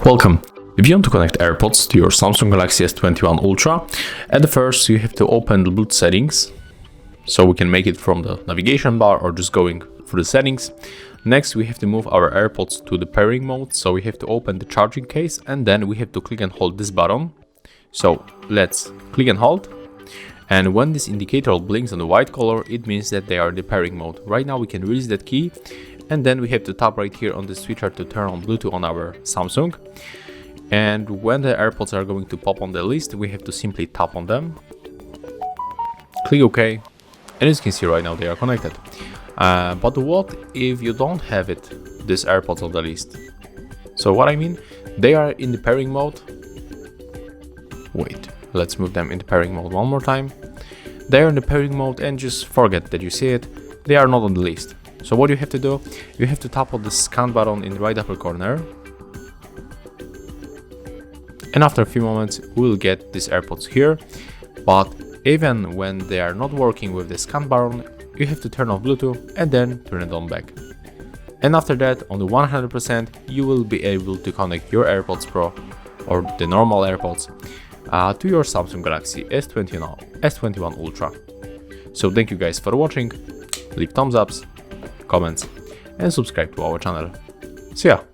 Welcome. If you want to connect AirPods to your Samsung Galaxy S21 Ultra, at the first you have to open the Bluetooth settings. So we can make it from the navigation bar or just going through the settings. Next we have to move our AirPods to the pairing mode. So we have to open the charging case and then we have to click and hold this button. So let's click and hold. And when this indicator blinks on the white color, it means that they are in the pairing mode. Right now we can release that key. And then we have to tap right here on the switcher to turn on Bluetooth on our Samsung. And when the AirPods are going to pop on the list, we have to simply tap on them. Click OK. And as you can see right now, they are connected. But what if you don't have these AirPods on the list? So what I mean, they are in the pairing mode. Wait, let's move them into pairing mode one more time. They are in the pairing mode and just forget that you see it. They are not on the list. So what you have to do, you have to tap on the scan button in the right upper corner. And after a few moments, we'll get these AirPods here. But even when they are not working with the scan button, you have to turn off Bluetooth and then turn it on back. And after that, on the 100%, you will be able to connect your AirPods Pro or the normal AirPods to your Samsung Galaxy S21 Ultra. So thank you guys for watching. Leave thumbs ups, comments and subscribe to our channel. See ya!